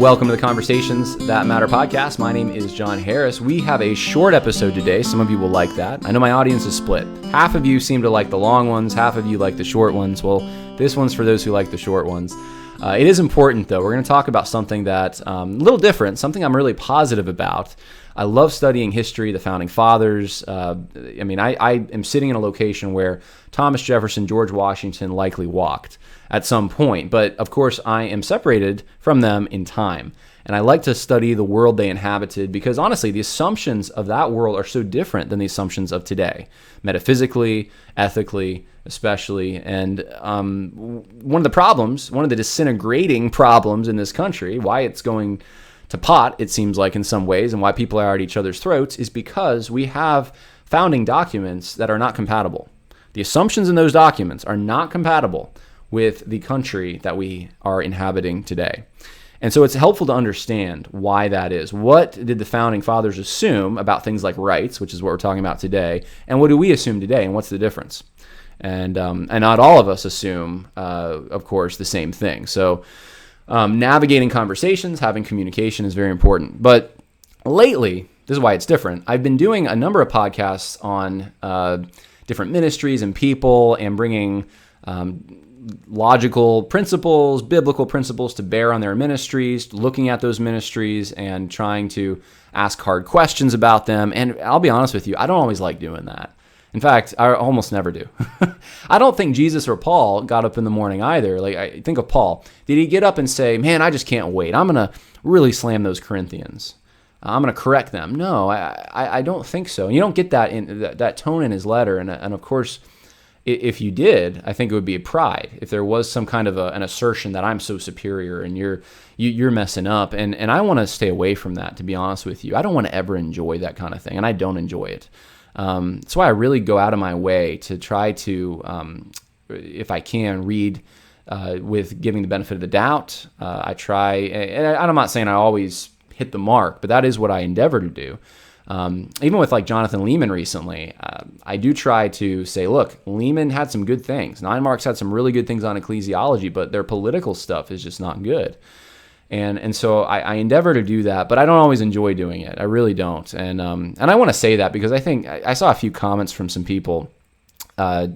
Welcome to the Conversations That Matter podcast. My name is John Harris. We have a short episode today. Some of you will like that. I know my audience is split. Half of you seem to like the long ones. Half of you like the short ones. Well, this one's for those who like the short ones. It is important, though. We're going to talk about something that's a little different, something I'm really positive about. I love studying history, the founding fathers. I am sitting in a location where Thomas Jefferson, George Washington likely walked at some point. But of course, I am separated from them in time. And I like to study the world they inhabited because honestly, the assumptions of that world are so different than the assumptions of today, metaphysically, ethically, especially. And one of the disintegrating problems in this country, why it's going to pot, it seems like in some ways, and why people are at each other's throats, is because we have founding documents that are not compatible. The assumptions in those documents are not compatible with the country that we are inhabiting today. And so it's helpful to understand why that is. What did the founding fathers assume about things like rights, which is what we're talking about today, and what do we assume today, and what's the difference? And not all of us assume, of course, the same thing. So navigating conversations, having communication is very important. But lately, this is why it's different. I've been doing a number of podcasts on different ministries and people and bringing logical principles, biblical principles to bear on their ministries, looking at those ministries and trying to ask hard questions about them. And I'll be honest with you, I don't always like doing that. In fact, I almost never do. I don't think Jesus or Paul got up in the morning either. Like, I think of Paul. Did he get up and say, man, I just can't wait. I'm going to really slam those Corinthians. I'm going to correct them. No, I don't think so. You don't get that in that tone in his letter. And of course, if you did, I think it would be a pride. If there was some kind of an assertion that I'm so superior and you're messing up. And I want to stay away from that, to be honest with you. I don't want to ever enjoy that kind of thing. And I don't enjoy it. That's why I really go out of my way to try to, if I can, read with giving the benefit of the doubt. I try, and I'm not saying I always hit the mark, but that is what I endeavor to do. Even with like Jonathan Lehman recently, I do try to say, look, Lehman had some good things. Nine Marks had some really good things on ecclesiology, but their political stuff is just not good. And so I endeavor to do that, but I don't always enjoy doing it. I really don't. And I want to say that because I think I saw a few comments from some people, I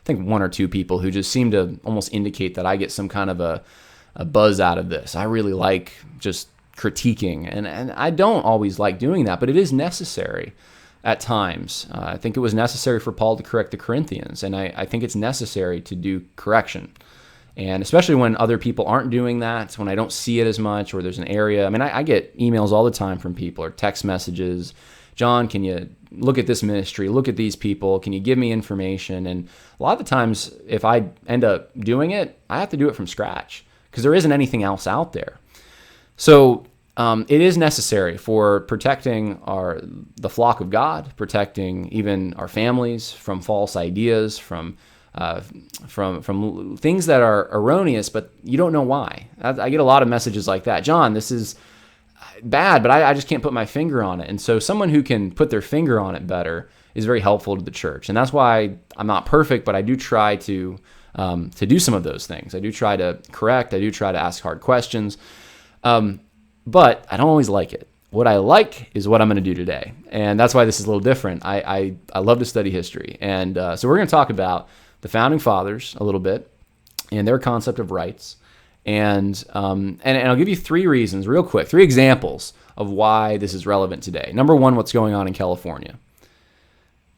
think one or two people who just seem to almost indicate that I get some kind of a buzz out of this. I really like just critiquing, and I don't always like doing that, but it is necessary at times. I think it was necessary for Paul to correct the Corinthians, and I think it's necessary to do correction. And especially when other people aren't doing that, when I don't see it as much, or there's an area. I mean, I get emails all the time from people or text messages. John, can you look at this ministry? Look at these people. Can you give me information? And a lot of the times, if I end up doing it, I have to do it from scratch because there isn't anything else out there. So it is necessary for protecting the flock of God, protecting even our families from false ideas, from things that are erroneous, but you don't know why. I get a lot of messages like that. John, this is bad, but I just can't put my finger on it. And so someone who can put their finger on it better is very helpful to the church. And that's why I'm not perfect, but I do try to do some of those things. I do try to correct. I do try to ask hard questions. But I don't always like it. What I like is what I'm going to do today. And that's why this is a little different. I love to study history. And so we're going to talk about the founding fathers a little bit and their concept of rights. And I'll give you three reasons real quick, three examples of why this is relevant today. Number one, what's going on in California.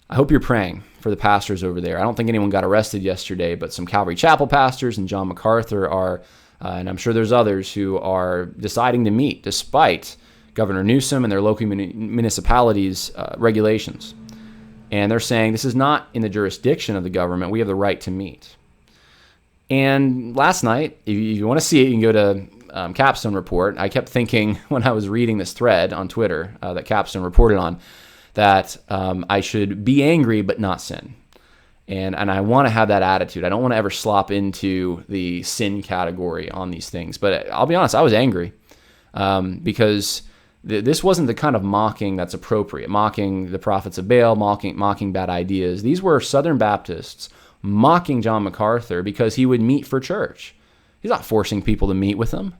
I hope you're praying for the pastors over there. I don't think anyone got arrested yesterday, but some Calvary Chapel pastors and John MacArthur are, and I'm sure there's others who are deciding to meet despite Governor Newsom and their local municipalities' regulations. And they're saying this is not in the jurisdiction of the government. We have the right to meet. And last night, if you want to see it, you can go to Capstone Report. I kept thinking when I was reading this thread on Twitter that Capstone reported on that I should be angry but not sin. And I want to have that attitude. I don't want to ever slop into the sin category on these things. But I'll be honest, I was angry because this wasn't the kind of mocking that's appropriate, mocking the prophets of Baal, mocking bad ideas. These were Southern Baptists mocking John MacArthur because he would meet for church. He's not forcing people to meet with him.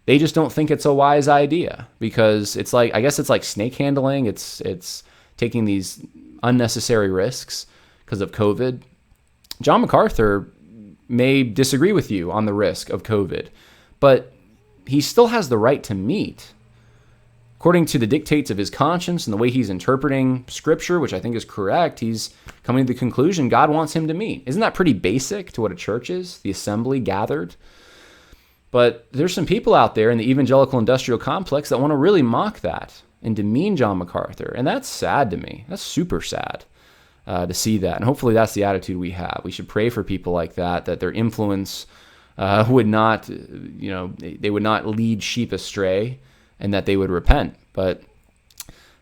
They just don't think it's a wise idea because it's like, I guess it's like snake handling. It's taking these unnecessary risks because of COVID. John MacArthur may disagree with you on the risk of COVID, but he still has the right to meet. According to the dictates of his conscience and the way he's interpreting Scripture, which I think is correct, he's coming to the conclusion God wants him to meet. Isn't that pretty basic to what a church is? The assembly gathered. But there's some people out there in the evangelical industrial complex that want to really mock that and demean John MacArthur. And that's sad to me. That's super sad to see that. And hopefully that's the attitude we have. We should pray for people like that their influence would not, they would not lead sheep astray and that they would repent. But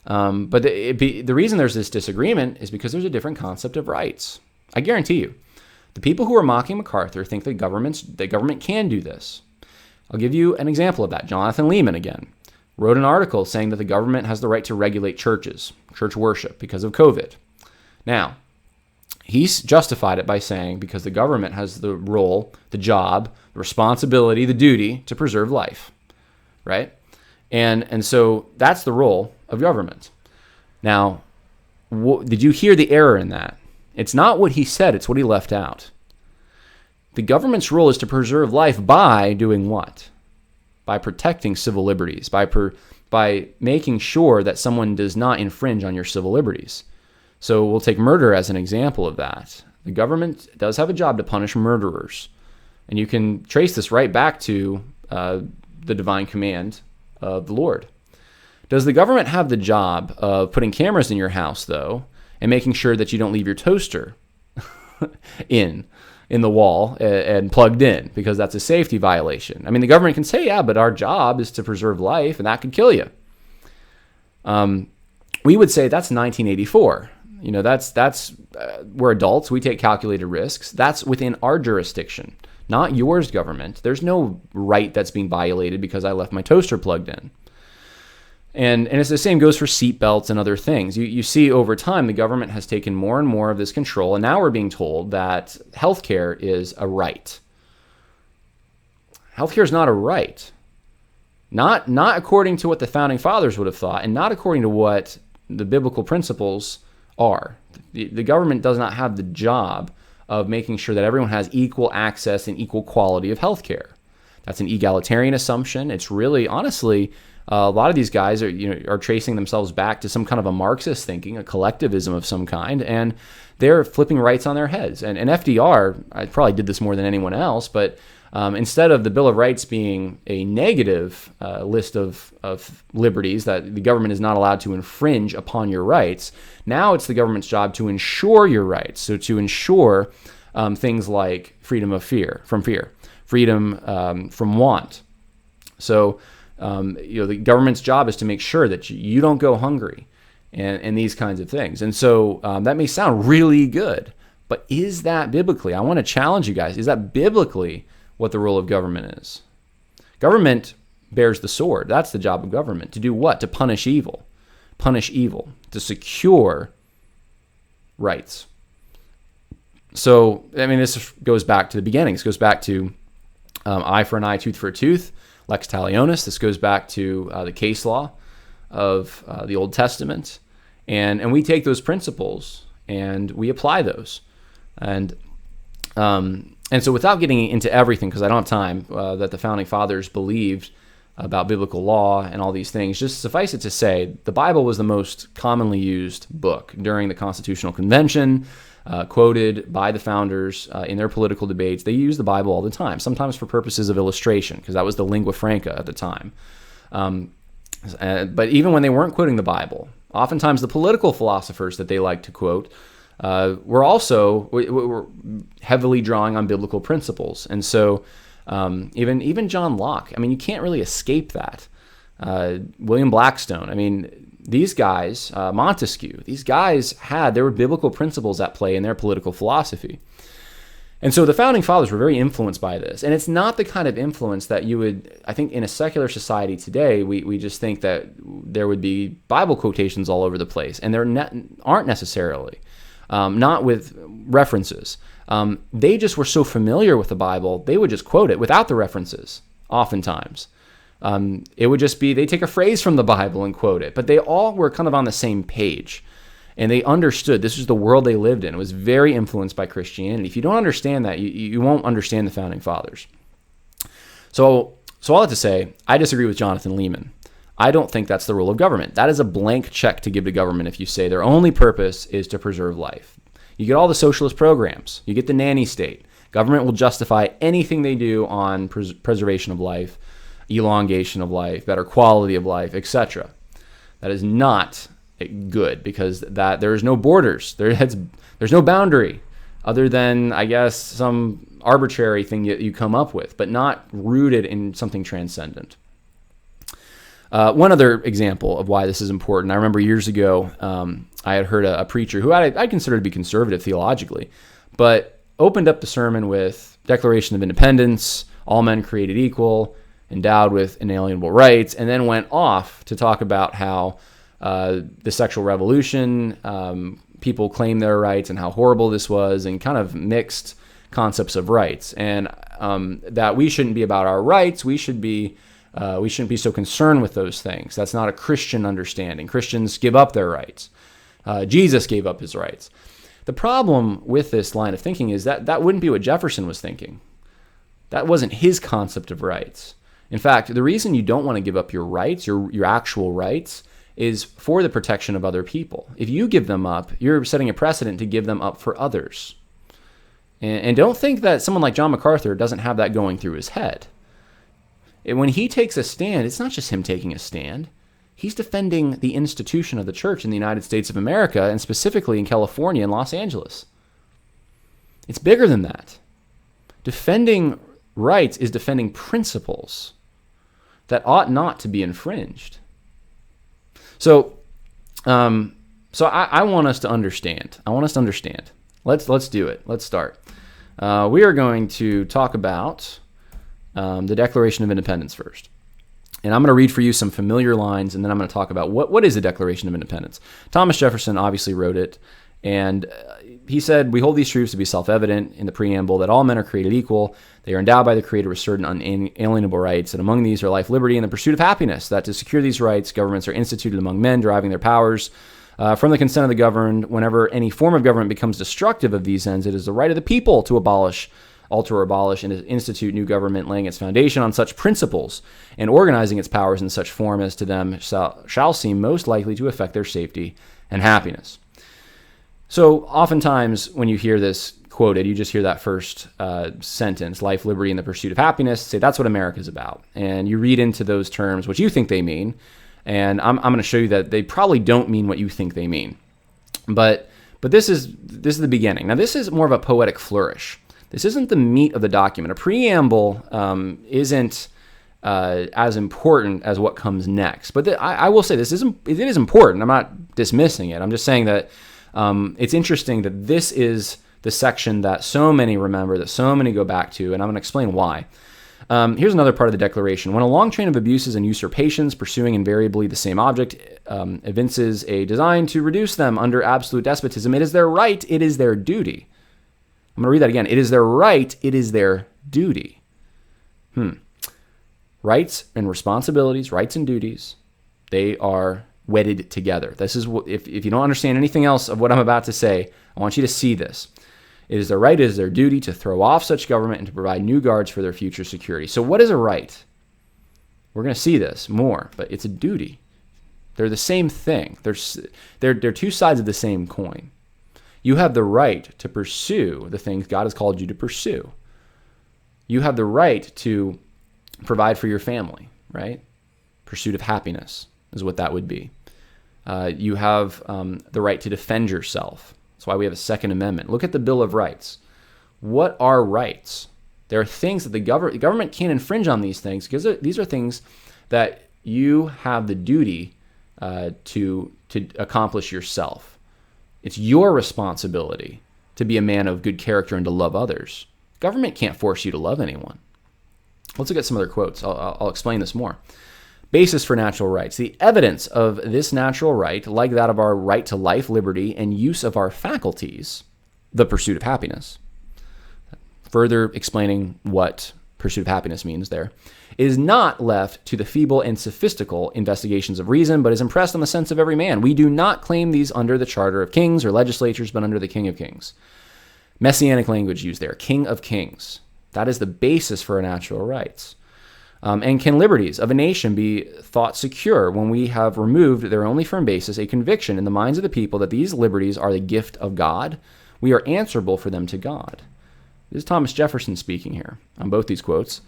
the reason there's this disagreement is because there's a different concept of rights. I guarantee you, the people who are mocking MacArthur think that government can do this. I'll give you an example of that. Jonathan Leeman, again, wrote an article saying that the government has the right to regulate churches, church worship, because of COVID. Now, he's justified it by saying because the government has the role, the job, the responsibility, the duty to preserve life, right? And so that's the role of government. Now, did you hear the error in that? It's not what he said, it's what he left out. The government's role is to preserve life by doing what? By protecting civil liberties, by making sure that someone does not infringe on your civil liberties. So we'll take murder as an example of that. The government does have a job to punish murderers. And you can trace this right back to the divine command of the Lord. Does the government have the job of putting cameras in your house, though, and making sure that you don't leave your toaster in the wall and plugged in, because that's a safety violation? I mean, the government can say, yeah, but our job is to preserve life, and that could kill you. We would say that's 1984. That's we're adults. We take calculated risks. That's within our jurisdiction, not yours, government. There's no right that's being violated because I left my toaster plugged in. And it's the same goes for seatbelts and other things. You see over time, the government has taken more and more of this control, and now we're being told that healthcare is a right. Healthcare is not a right. Not according to what the founding fathers would have thought, and not according to what the biblical principles are. The government does not have the job of making sure that everyone has equal access and equal quality of healthcare. That's an egalitarian assumption. It's really, honestly, a lot of these guys are tracing themselves back to some kind of a Marxist thinking, a collectivism of some kind, and they're flipping rights on their heads. And FDR, I probably did this more than anyone else, but instead of the Bill of Rights being a negative list of liberties that the government is not allowed to infringe upon your rights, now it's the government's job to ensure your rights. So to ensure things like freedom from fear, freedom from want. So the government's job is to make sure that you don't go hungry and these kinds of things. And so that may sound really good, but is that biblically? I want to challenge you guys. Is that biblically what the role of government is? Government bears the sword. That's the job of government. To do what? To punish evil. Punish evil. To secure rights. So, I mean, this goes back to the beginnings. It goes back to eye for an eye, tooth for a tooth. Lex talionis. This goes back to the case law of the Old Testament, and we take those principles and we apply those, and so without getting into everything, because I don't have time, that the founding fathers believed about biblical law and all these things, just suffice it to say, the Bible was the most commonly used book during the Constitutional Convention. Quoted by the founders in their political debates. They used the Bible all the time, sometimes for purposes of illustration, because that was the lingua franca at the time. But even when they weren't quoting the Bible, oftentimes the political philosophers that they liked to quote were also were heavily drawing on biblical principles. And so even John Locke, I mean, you can't really escape that. William Blackstone, I mean, these guys, Montesquieu, there were biblical principles at play in their political philosophy. And so the founding fathers were very influenced by this. And it's not the kind of influence that you would, I think in a secular society today, we just think that there would be Bible quotations all over the place. And there aren't necessarily, not with references. They just were so familiar with the Bible, they would just quote it without the references, oftentimes. It would just be, they take a phrase from the Bible and quote it, but they all were kind of on the same page. And they understood this was the world they lived in. It was very influenced by Christianity. If you don't understand that, you won't understand the founding fathers. So all that to say, I disagree with Jonathan Leeman. I don't think that's the role of government. That is a blank check to give to government if you say their only purpose is to preserve life. You get all the socialist programs. You get the nanny state. Government will justify anything they do on preservation of life, elongation of life, better quality of life, etc. That is not good, because that there is no borders. There's no boundary other than, I guess, some arbitrary thing you come up with, but not rooted in something transcendent. One other example of why this is important. I remember years ago, I had heard a preacher who I consider to be conservative theologically, but opened up the sermon with Declaration of Independence, all men created equal, endowed with inalienable rights, and then went off to talk about how the sexual revolution, people claim their rights and how horrible this was, and kind of mixed concepts of rights, and that we shouldn't be about our rights. We shouldn't be so concerned with those things. That's not a Christian understanding. Christians give up their rights. Jesus gave up his rights. The problem with this line of thinking is that wouldn't be what Jefferson was thinking. That wasn't his concept of rights. In fact, the reason you don't want to give up your rights, your actual rights, is for the protection of other people. If you give them up, you're setting a precedent to give them up for others. And don't think that someone like John MacArthur doesn't have that going through his head. When he takes a stand, it's not just him taking a stand. He's defending the institution of the church in the United States of America, and specifically in California and Los Angeles. It's bigger than that. Defending rights is defending principles that ought not to be infringed. So I want us to understand. Let's do it. Let's start. We are going to talk about the Declaration of Independence first. And I'm going to read for you some familiar lines, and then I'm going to talk about what is the Declaration of Independence. Thomas Jefferson obviously wrote it, and he said, "We hold these truths to be self-evident in the preamble that all men are created equal. They are endowed by the Creator with certain unalienable rights, and among these are life, liberty, and the pursuit of happiness. That to secure these rights, governments are instituted among men, deriving their powers from the consent of the governed. Whenever any form of government becomes destructive of these ends, it is the right of the people to alter or abolish, and institute new government, laying its foundation on such principles, and organizing its powers in such form as to them shall seem most likely to affect their safety and happiness." So oftentimes when you hear this quoted, you just hear that first sentence, life, liberty, and the pursuit of happiness, say that's what America's about. And you read into those terms what you think they mean, and I'm going to show you that they probably don't mean what you think they mean. But this is the beginning. Now this is more of a poetic flourish. This isn't the meat of the document. A preamble isn't as important as what comes next. But I will say it is important. I'm not dismissing it. I'm just saying that it's interesting that this is the section that so many remember, that so many go back to, and I'm going to explain why. Here's another part of the Declaration. When a long train of abuses and usurpations pursuing invariably the same object evinces a design to reduce them under absolute despotism, it is their right, it is their duty. I'm going to read that again. It is their right, it is their duty. Rights and responsibilities, rights and duties, they are wedded together. This is what, if you don't understand anything else of what I'm about to say, I want you to see this. It is their right, it is their duty to throw off such government and to provide new guards for their future security. So what is a right? We're going to see this more, but it's a duty. They're the same thing. They're two sides of the same coin. You have the right to pursue the things God has called you to pursue. You have the right to provide for your family, right? Pursuit of happiness is what that would be. You have the right to defend yourself. That's why we have a Second Amendment. Look at the Bill of Rights. What are rights? There are things that the government can't infringe on these things, because these are things that you have the duty to accomplish yourself. It's your responsibility to be a man of good character and to love others. Government can't force you to love anyone. Let's look at some other quotes. I'll explain this more. Basis for natural rights. The evidence of this natural right, like that of our right to life, liberty, and use of our faculties, the pursuit of happiness. Further explaining what pursuit of happiness means there, is not left to the feeble and sophistical investigations of reason, but is impressed on the sense of every man. We do not claim these under the charter of kings or legislatures, but under the King of Kings. Messianic language used there, King of Kings. That is the basis for our natural rights. And can liberties of a nation be thought secure when we have removed their only firm basis, a conviction in the minds of the people that these liberties are the gift of God? We are answerable for them to God. This is Thomas Jefferson speaking here on both these quotes.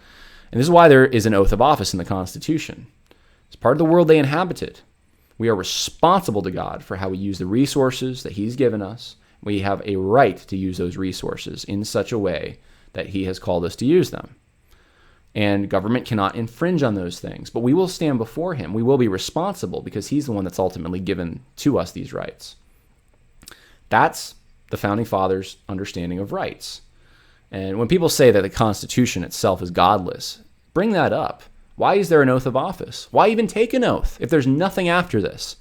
And this is why there is an oath of office in the Constitution. It's part of the world they inhabited. We are responsible to God for how we use the resources that he's given us. We have a right to use those resources in such a way that he has called us to use them. And government cannot infringe on those things. But we will stand before him. We will be responsible because he's the one that's ultimately given to us these rights. That's the Founding Fathers' understanding of rights. And when people say that the Constitution itself is godless, bring that up. Why is there an oath of office? Why even take an oath if there's nothing after this?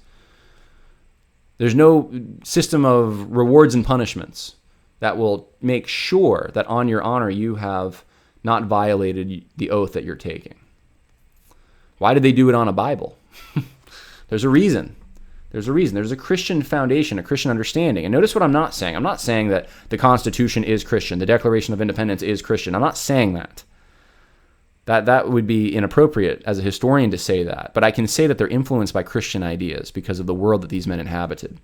There's no system of rewards and punishments that will make sure that on your honor you have not violated the oath that you're taking. Why did they do it on a Bible? There's a reason. There's a reason. There's a Christian foundation, a Christian understanding. And notice what I'm not saying. I'm not saying that the Constitution is Christian, the Declaration of Independence is Christian. I'm not saying that. That would be inappropriate as a historian to say that. But I can say that they're influenced by Christian ideas because of the world that these men inhabited.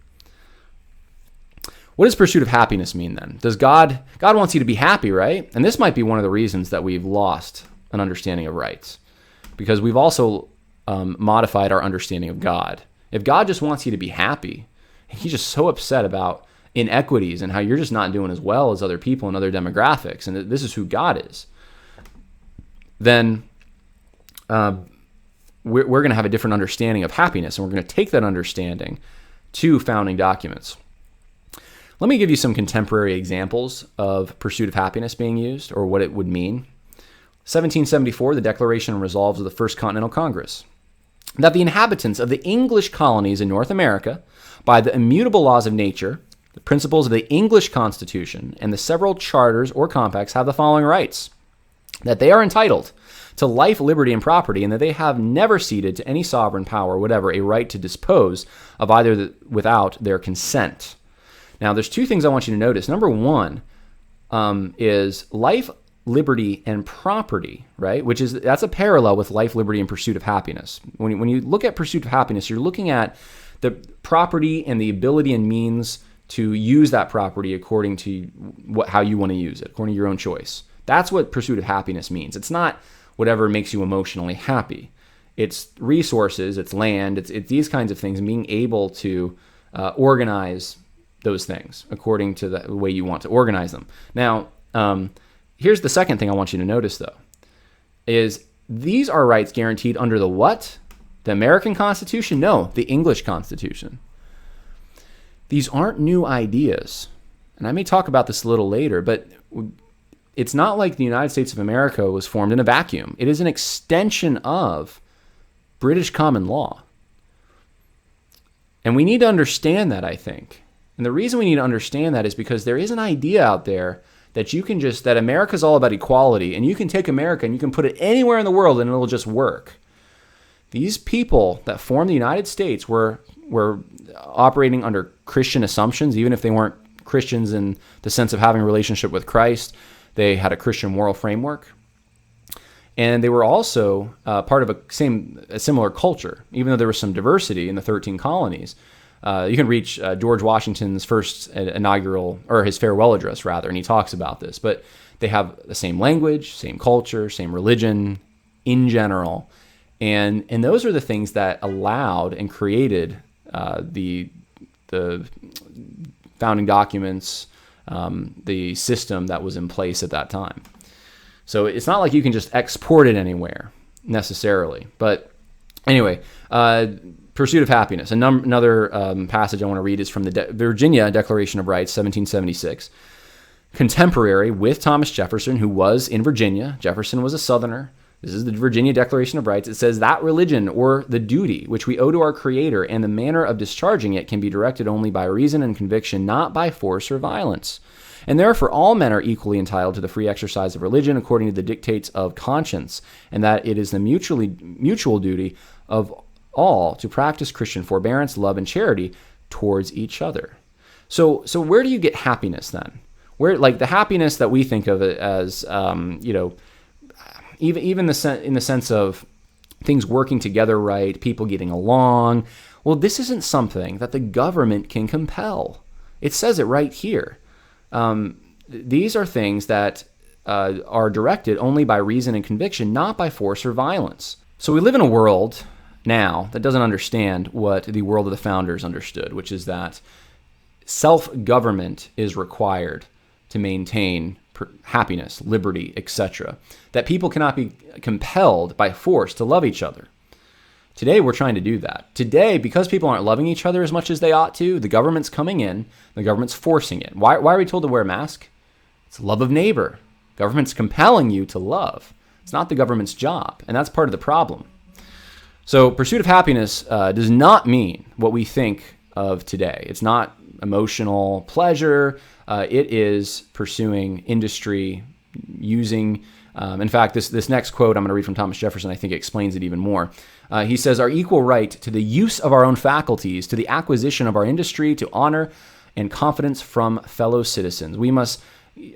What does pursuit of happiness mean then? Does God wants you to be happy, right? And this might be one of the reasons that we've lost an understanding of rights, because we've also modified our understanding of God. If God just wants you to be happy, he's just so upset about inequities and how you're just not doing as well as other people in other demographics, and this is who God is, then we're going to have a different understanding of happiness, and we're going to take that understanding to founding documents. Let me give you some contemporary examples of pursuit of happiness being used, or what it would mean. 1774, the Declaration and Resolves of the First Continental Congress. That the inhabitants of the English colonies in North America, by the immutable laws of nature, the principles of the English Constitution, and the several charters or compacts have the following rights. That they are entitled to life, liberty, and property, and that they have never ceded to any sovereign power whatever a right to dispose of either without their consent. Now, there's two things I want you to notice. Number one is life, liberty, and property, right? That's a parallel with life, liberty, and pursuit of happiness. When you look at pursuit of happiness, you're looking at the property and the ability and means to use that property according to how you want to use it, according to your own choice. That's what pursuit of happiness means. It's not whatever makes you emotionally happy. It's resources, it's land, it's these kinds of things, and being able to organize those things according to the way you want to organize them. Now, here's the second thing I want you to notice, though, is these are rights guaranteed under the what? The American Constitution? No, the English Constitution. These aren't new ideas. And I may talk about this a little later, but it's not like the United States of America was formed in a vacuum. It is an extension of British common law. And we need to understand that, I think. And the reason we need to understand that is because there is an idea out there that that America's all about equality, and you can take America and you can put it anywhere in the world and it'll just work. These people that formed the United States were operating under Christian assumptions, even if they weren't Christians in the sense of having a relationship with Christ. They had a Christian moral framework. And they were also part of a similar culture, even though there was some diversity in the 13 colonies. You can reach George Washington's first his farewell address, rather, and he talks about this. But they have the same language, same culture, same religion in general. And those are the things that allowed and created the founding documents, the system that was in place at that time. So it's not like you can just export it anywhere necessarily. But anyway, pursuit of happiness. Another passage I want to read is from the Virginia Declaration of Rights, 1776. Contemporary with Thomas Jefferson, who was in Virginia. Jefferson was a Southerner. This is the Virginia Declaration of Rights. It says that religion or the duty which we owe to our Creator and the manner of discharging it can be directed only by reason and conviction, not by force or violence. And therefore all men are equally entitled to the free exercise of religion according to the dictates of conscience, and that it is the mutual duty of all to practice Christian forbearance, love, and charity towards each other. So where do you get happiness then? Where, like, the happiness that we think of it as, even in the sense of things working together right, people getting along. Well, this isn't something that the government can compel. It says it right here. These are things that are directed only by reason and conviction, not by force or violence. So we live in a world now that doesn't understand what the world of the founders understood, which is that self-government is required to maintain happiness, liberty, etc. That people cannot be compelled by force to love each other. Today, we're trying to do that. Today, because people aren't loving each other as much as they ought to, the government's coming in, the government's forcing it. Why are we told to wear a mask? It's love of neighbor. Government's compelling you to love. It's not the government's job, and that's part of the problem. So pursuit of happiness does not mean what we think of today. It's not emotional pleasure. It is pursuing industry, using, in fact, this next quote I'm going to read from Thomas Jefferson, I think explains it even more. He says, our equal right to the use of our own faculties, to the acquisition of our industry, to honor and confidence from fellow citizens. We must,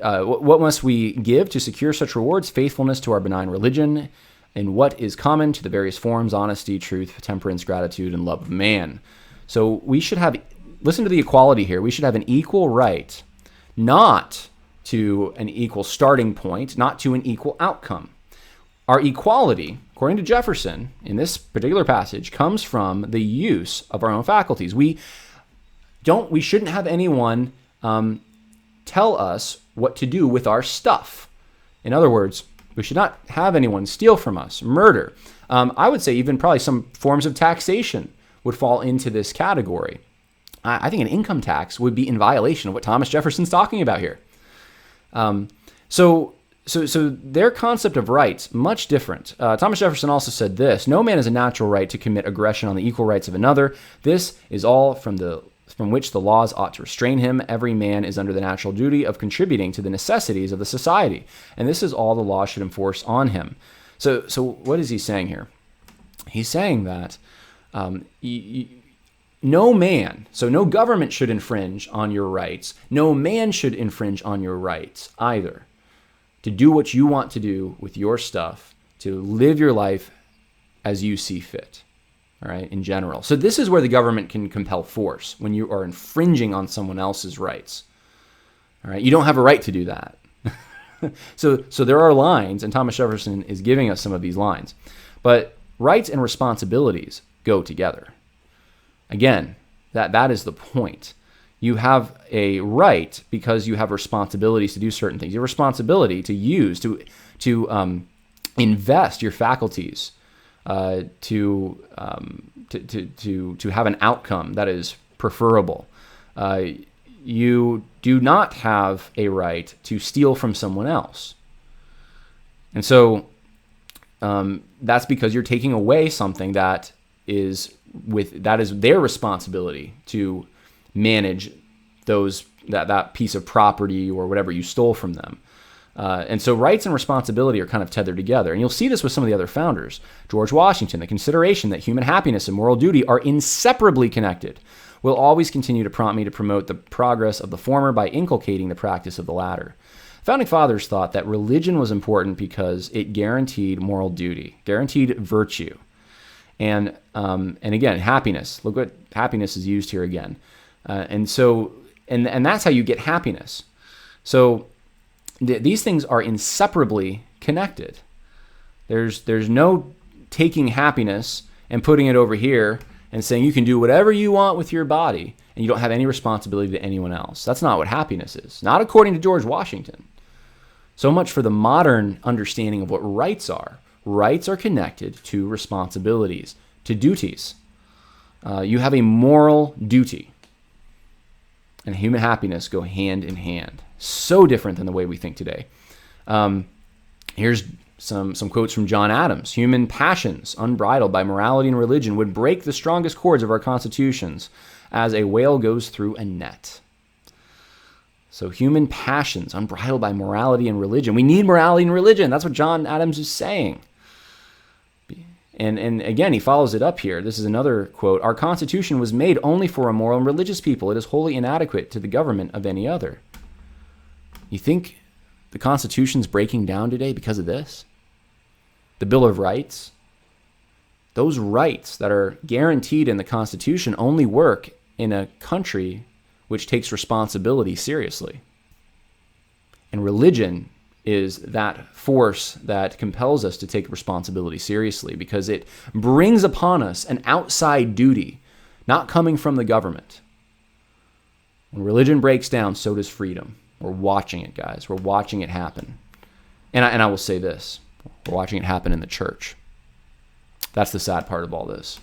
what must we give to secure such rewards? Faithfulness to our benign religion, and what is common to the various forms, honesty, truth, temperance, gratitude, and love of man. So we should have, listen to the equality here, we should have an equal right, not to an equal starting point, not to an equal outcome. Our equality, according to Jefferson, in this particular passage, comes from the use of our own faculties. We shouldn't have anyone tell us what to do with our stuff. In other words, we should not have anyone steal from us, murder. I would say even probably some forms of taxation would fall into this category. I think an income tax would be in violation of what Thomas Jefferson's talking about here. So their concept of rights, much different. Thomas Jefferson also said this: no man has a natural right to commit aggression on the equal rights of another. This is all from which the laws ought to restrain him. Every man is under the natural duty of contributing to the necessities of the society, and this is all the law should enforce on him. So what is he saying here? He's saying that no man, so no government should infringe on your rights. No man should infringe on your rights either. To do what you want to do with your stuff, to live your life as you see fit, all right, in general. So this is where the government can compel force, when you are infringing on someone else's rights. All right, you don't have a right to do that. So there are lines, and Thomas Jefferson is giving us some of these lines. But rights and responsibilities go together. Again, that is the point. You have a right because you have responsibilities to do certain things. Your responsibility to use, to invest your faculties, to have an outcome that is preferable. You do not have a right to steal from someone else. And so that's because you're taking away something that is their responsibility to manage that piece of property or whatever you stole from them. And so rights and responsibility are kind of tethered together. And you'll see this with some of the other founders. George Washington, the consideration that human happiness and moral duty are inseparably connected will always continue to prompt me to promote the progress of the former by inculcating the practice of the latter. Founding fathers thought that religion was important because it guaranteed moral duty, guaranteed virtue. And again, happiness. Look what happiness is used here again. And that's how you get happiness. So these things are inseparably connected. There's no taking happiness and putting it over here and saying you can do whatever you want with your body and you don't have any responsibility to anyone else. That's not what happiness is. Not according to George Washington. So much for the modern understanding of what rights are. Rights are connected to responsibilities, to duties. You have a moral duty. And human happiness go hand in hand. So different than the way we think today. Here's some quotes from John Adams. Human passions, unbridled by morality and religion, would break the strongest cords of our constitutions as a whale goes through a net. So human passions, unbridled by morality and religion. We need morality and religion. That's what John Adams is saying. And again, he follows it up here. This is another quote. Our Constitution was made only for a moral and religious people. It is wholly inadequate to the government of any other. You think the Constitution's breaking down today because of this? The Bill of Rights? Those rights that are guaranteed in the Constitution only work in a country which takes responsibility seriously. And religion is that force that compels us to take responsibility seriously because it brings upon us an outside duty, not coming from the government. When religion breaks down, so does freedom. We're watching it, guys. We're watching it happen. And I will say this. We're watching it happen in the church. That's the sad part of all this.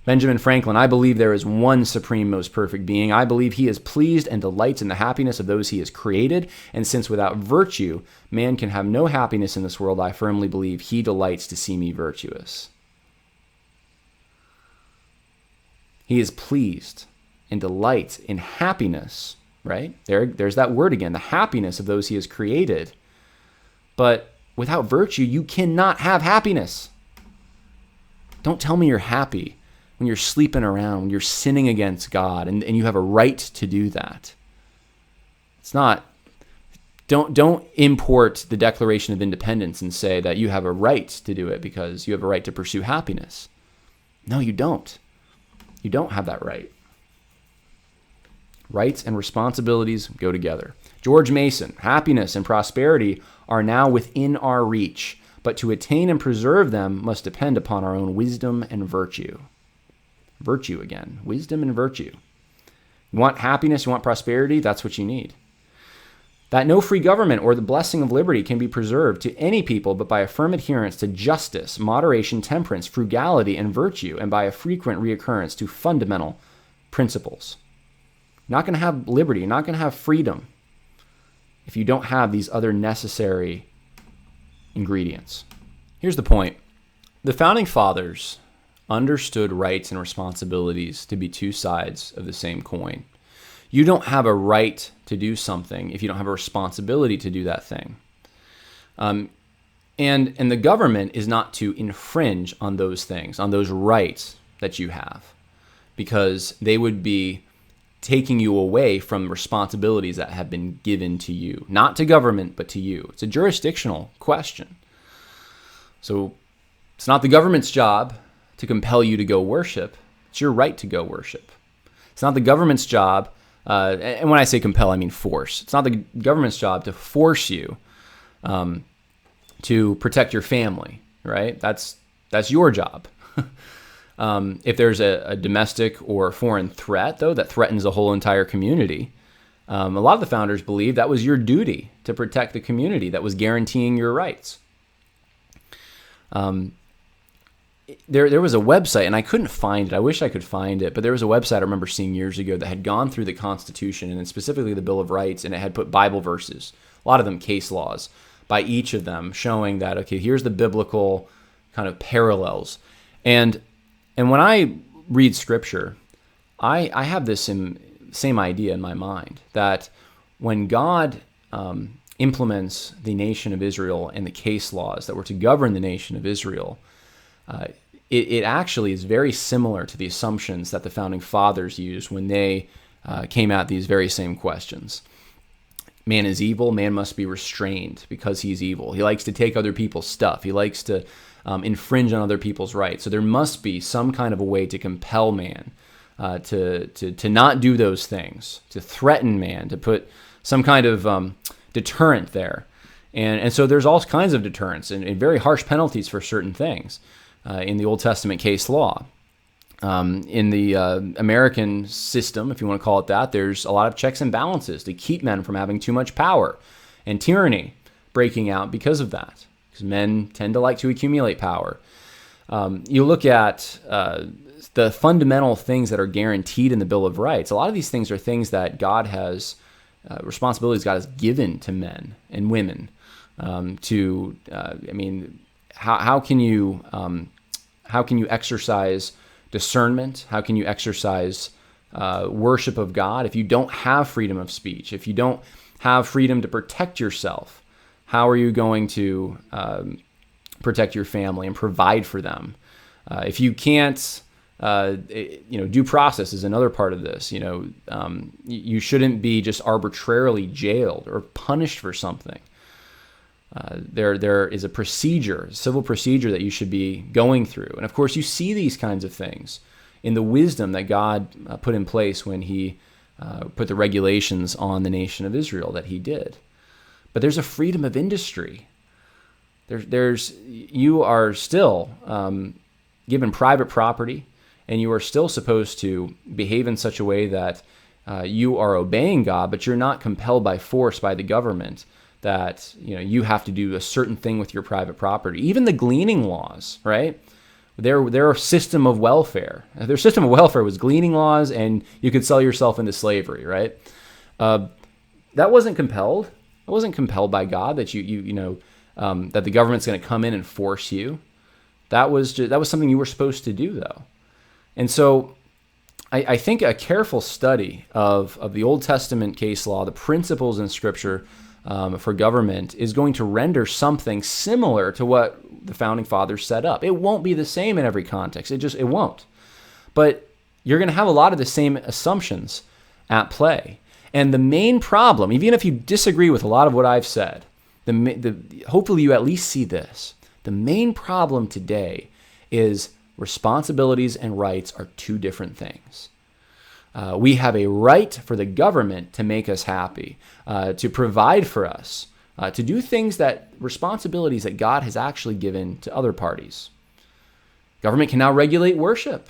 Benjamin Franklin, I believe there is one supreme, most perfect being. I believe he is pleased and delights in the happiness of those he has created. And since without virtue, man can have no happiness in this world, I firmly believe he delights to see me virtuous. He is pleased and delights in happiness, right? There's that word again, the happiness of those he has created. But without virtue, you cannot have happiness. Don't tell me you're happy when you're sleeping around, when you're sinning against God, and you have a right to do that. It's not, don't import the Declaration of Independence and say that you have a right to do it because you have a right to pursue happiness. No, you don't. You don't have that right. Rights and responsibilities go together. George Mason, happiness and prosperity are now within our reach, but to attain and preserve them must depend upon our own wisdom and virtue. Virtue again, wisdom and virtue. You want happiness, you want prosperity, that's what you need. That no free government or the blessing of liberty can be preserved to any people but by a firm adherence to justice, moderation, temperance, frugality, and virtue, and by a frequent reoccurrence to fundamental principles. You're not going to have liberty, you're not going to have freedom if you don't have these other necessary ingredients. Here's the point. The Founding Fathers understood rights and responsibilities to be two sides of the same coin. You don't have a right to do something if you don't have a responsibility to do that thing. And the government is not to infringe on those things, on those rights that you have, because they would be taking you away from responsibilities that have been given to you, not to government, but to you. It's a jurisdictional question. So it's not the government's job to compel you to go worship. It's your right to go worship. It's not the government's job, and when I say compel, I mean force. It's not the government's job to force you to protect your family, right? That's your job. If there's a domestic or foreign threat, though, that threatens a whole entire community, a lot of the founders believed that was your duty to protect the community that was guaranteeing your rights. There was a website, and I couldn't find it. I wish I could find it, but there was a website I remember seeing years ago that had gone through the Constitution and specifically the Bill of Rights, and it had put Bible verses, a lot of them case laws, by each of them, showing that, okay, here's the biblical kind of parallels. And when I read Scripture, I have this same idea in my mind, that when God implements the nation of Israel and the case laws that were to govern the nation of Israel, it actually is very similar to the assumptions that the Founding Fathers used when they came at these very same questions. Man is evil, man must be restrained because he's evil. He likes to take other people's stuff. He likes to infringe on other people's rights. So there must be some kind of a way to compel man to not do those things, to threaten man, to put some kind of deterrent there. And so there's all kinds of deterrents and very harsh penalties for certain things in the Old Testament case law. In the American system, if you want to call it that, there's a lot of checks and balances to keep men from having too much power, and tyranny breaking out because of that, because men tend to like to accumulate power. You look at the fundamental things that are guaranteed in the Bill of Rights. A lot of these things are things that God has, responsibilities God has given to men and women how can you exercise discernment? How can you exercise worship of God, if you don't have freedom of speech, if you don't have freedom to protect yourself, how are you going to protect your family and provide for them? If you can't, due process is another part of this. You shouldn't be just arbitrarily jailed or punished for something. There is a procedure, civil procedure that you should be going through. And of course, you see these kinds of things in the wisdom that God put in place when he put the regulations on the nation of Israel that he did. But there's a freedom of industry. You are still given private property, and you are still supposed to behave in such a way that you are obeying God, but you're not compelled by force by the government that you have to do a certain thing with your private property. Even the gleaning laws, right? Their system of welfare. Their system of welfare was gleaning laws, and you could sell yourself into slavery, right? That wasn't compelled. It wasn't compelled by God that that the government's going to come in and force you. That was something you were supposed to do, though. And so I think a careful study of the Old Testament case law, the principles in Scripture for government, is going to render something similar to what the Founding Fathers set up. It won't be the same in every context. It won't. But you're going to have a lot of the same assumptions at play. And the main problem, even if you disagree with a lot of what I've said, hopefully you at least see this. The main problem today is responsibilities and rights are two different things. We have a right for the government to make us happy, to provide for us, to do responsibilities that God has actually given to other parties. Government can now regulate worship,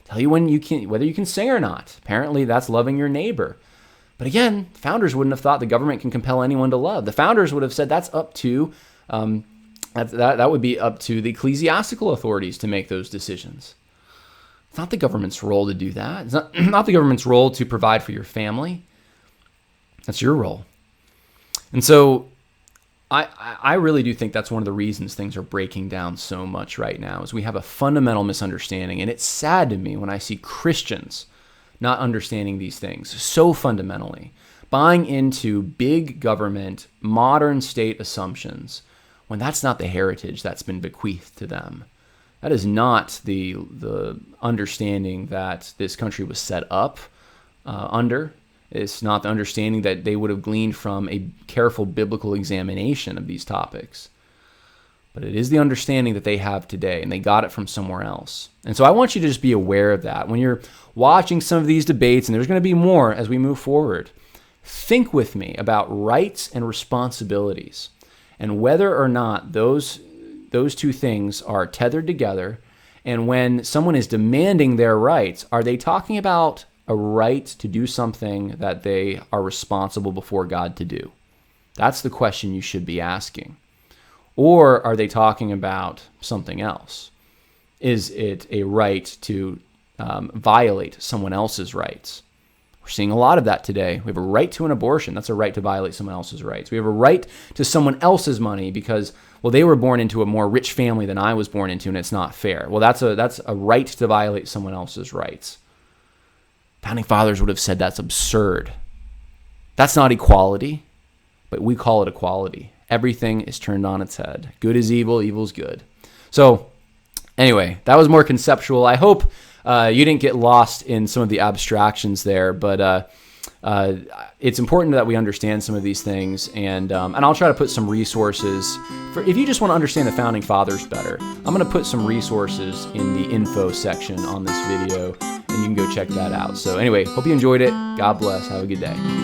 tell you whether you can sing or not. Apparently, that's loving your neighbor. But again, founders wouldn't have thought the government can compel anyone to love. The founders would have said that's up to that would be up to the ecclesiastical authorities to make those decisions. It's not the government's role to do that. It's not the government's role to provide for your family. That's your role. And so I really do think that's one of the reasons things are breaking down so much right now, is we have a fundamental misunderstanding. And it's sad to me when I see Christians not understanding these things so fundamentally, buying into big government, modern state assumptions, when that's not the heritage that's been bequeathed to them. That is not the understanding that this country was set up under. It's not the understanding that they would have gleaned from a careful biblical examination of these topics. But it is the understanding that they have today, and they got it from somewhere else. And so I want you to just be aware of that. When you're watching some of these debates, and there's going to be more as we move forward, think with me about rights and responsibilities, and whether or not those two things are tethered together. And when someone is demanding their rights, are they talking about a right to do something that they are responsible before God to do? That's the question you should be asking. Or are they talking about something else? Is it a right to violate someone else's rights? We're seeing a lot of that today. We have a right to an abortion. That's a right to violate someone else's rights. We have a right to someone else's money because, well, they were born into a more rich family than I was born into, and it's not fair. Well, that's a right to violate someone else's rights. Founding Fathers would have said that's absurd. That's not equality, but we call it equality. Everything is turned on its head. Good is evil, evil is good. So anyway, that was more conceptual. I hope you didn't get lost in some of the abstractions there, but it's important that we understand some of these things, and I'll try to put some resources if you just want to understand the Founding Fathers better. I'm going to put some resources in the info section on this video, and you can go check that out. So anyway, hope you enjoyed it. God bless. Have a good day.